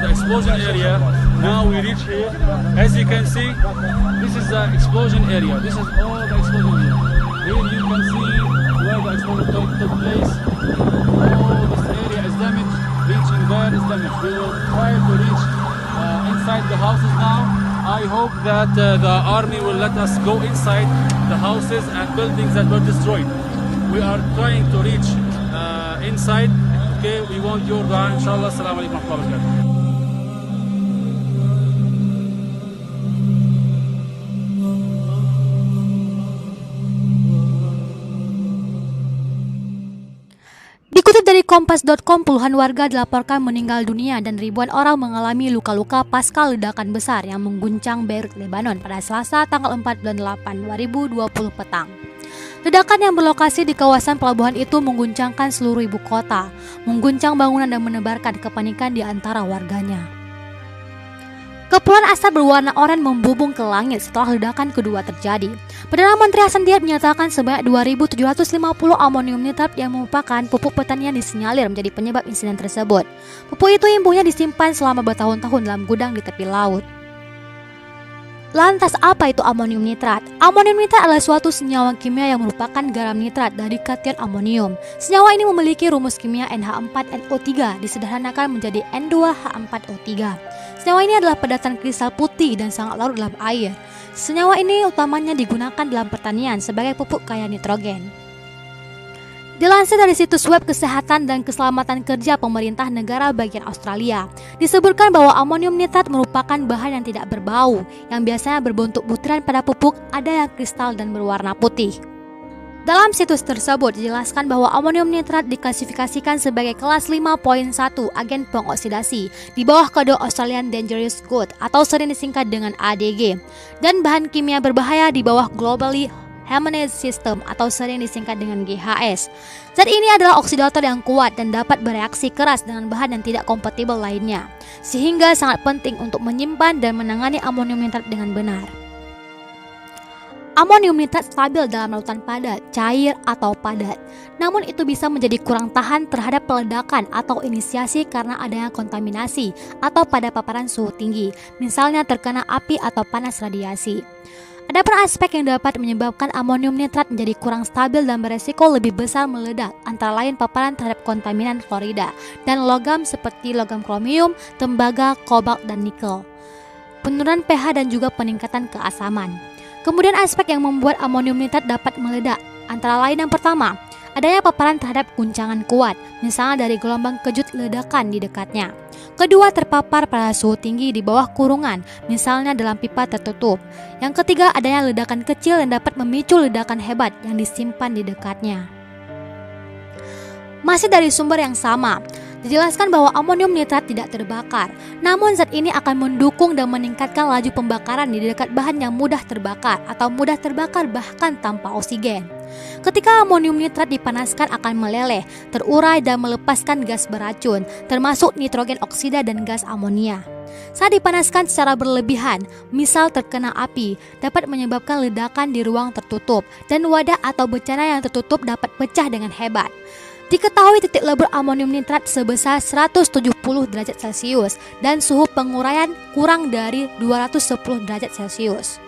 the explosion area. Now we reach here. As you can see, this is the explosion area. This is all the explosion area. Here you can see where the explosion took place. All this area is damaged. Reaching there is damaged. We will try to reach inside the houses now. I hope that the army will let us go inside the houses and buildings that were destroyed. We are trying to reach inside. Okay, we want your dua, inshallah. Assalamualaikum warahmatullahi wabarakatuh. Dikutip dari Kompas.com, puluhan warga dilaporkan meninggal dunia dan ribuan orang mengalami luka-luka pasca ledakan besar yang mengguncang Beirut, Lebanon pada Selasa tanggal 4 bulan 8 2020 petang. Ledakan yang berlokasi di kawasan pelabuhan itu mengguncangkan seluruh ibu kota, mengguncang bangunan dan menebarkan kepanikan di antara warganya. Kepulan asap berwarna oranye membubung ke langit setelah ledakan kedua terjadi. Perdana Menteri Hasan Diab menyatakan sebanyak 2.750 amonium nitrat yang merupakan pupuk pertanian disinyalir menjadi penyebab insiden tersebut. Pupuk itu imbuhnya disimpan selama bertahun-tahun dalam gudang di tepi laut. Lantas apa itu amonium nitrat? Amonium nitrat adalah suatu senyawa kimia yang merupakan garam nitrat dari kation amonium. Senyawa ini memiliki rumus kimia NH4NO3 disederhanakan menjadi N2H4O3. Senyawa ini adalah padatan kristal putih dan sangat larut dalam air. Senyawa ini utamanya digunakan dalam pertanian sebagai pupuk kaya nitrogen. Dilansir dari situs web Kesehatan dan Keselamatan Kerja Pemerintah Negara Bagian Australia, disebutkan bahwa amonium nitrat merupakan bahan yang tidak berbau, yang biasanya berbentuk butiran pada pupuk, ada yang kristal dan berwarna putih. Dalam situs tersebut dijelaskan bahwa amonium nitrat diklasifikasikan sebagai kelas 5.1 agen pengoksidasi di bawah kode Australian Dangerous Good atau sering disingkat dengan ADG, dan bahan kimia berbahaya di bawah Globally Harmonized System atau sering disingkat dengan GHS. Zat ini adalah oksidator yang kuat dan dapat bereaksi keras dengan bahan yang tidak kompatibel lainnya, sehingga sangat penting untuk menyimpan dan menangani amonium nitrat dengan benar. Amonium nitrat stabil dalam lautan padat, cair, atau padat. Namun itu bisa menjadi kurang tahan terhadap peledakan atau inisiasi karena adanya kontaminasi atau pada paparan suhu tinggi, misalnya terkena api atau panas radiasi. Ada pun aspek yang dapat menyebabkan amonium nitrat menjadi kurang stabil dan beresiko lebih besar meledak, antara lain paparan terhadap kontaminan klorida dan logam seperti logam kromium, tembaga, kobalt, dan nikel, penurunan pH dan juga peningkatan keasaman. Kemudian aspek yang membuat amonium nitrat dapat meledak, antara lain yang pertama, adanya paparan terhadap guncangan kuat, misalnya dari gelombang kejut ledakan di dekatnya. Kedua, terpapar pada suhu tinggi di bawah kurungan, misalnya dalam pipa tertutup. Yang ketiga, adanya ledakan kecil yang dapat memicu ledakan hebat yang disimpan di dekatnya. Masih dari sumber yang sama, dijelaskan bahwa amonium nitrat tidak terbakar, namun zat ini akan mendukung dan meningkatkan laju pembakaran di dekat bahan yang mudah terbakar atau mudah terbakar bahkan tanpa oksigen. Ketika amonium nitrat dipanaskan akan meleleh, terurai dan melepaskan gas beracun, termasuk nitrogen oksida dan gas amonia. Saat dipanaskan secara berlebihan, misal terkena api, dapat menyebabkan ledakan di ruang tertutup dan wadah atau bencana yang tertutup dapat pecah dengan hebat. Diketahui titik lebur amonium nitrat sebesar 170 derajat Celcius dan suhu penguraian kurang dari 210 derajat Celcius.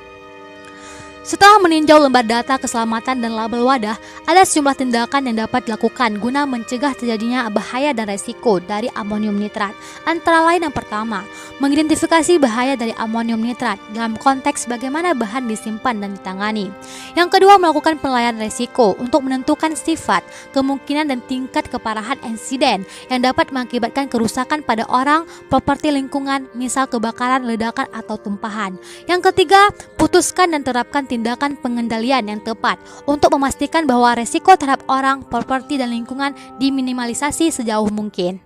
Setelah meninjau lembar data keselamatan dan label wadah, ada sejumlah tindakan yang dapat dilakukan guna mencegah terjadinya bahaya dan resiko dari amonium nitrat. Antara lain yang pertama, mengidentifikasi bahaya dari amonium nitrat dalam konteks bagaimana bahan disimpan dan ditangani. Yang kedua, melakukan penilaian resiko untuk menentukan sifat, kemungkinan dan tingkat keparahan insiden yang dapat mengakibatkan kerusakan pada orang, properti lingkungan, misal kebakaran, ledakan, atau tumpahan. Yang ketiga, putuskan dan terapkan tindakan pengendalian yang tepat untuk memastikan bahwa resiko terhadap orang, properti, dan lingkungan diminimalisasi sejauh mungkin.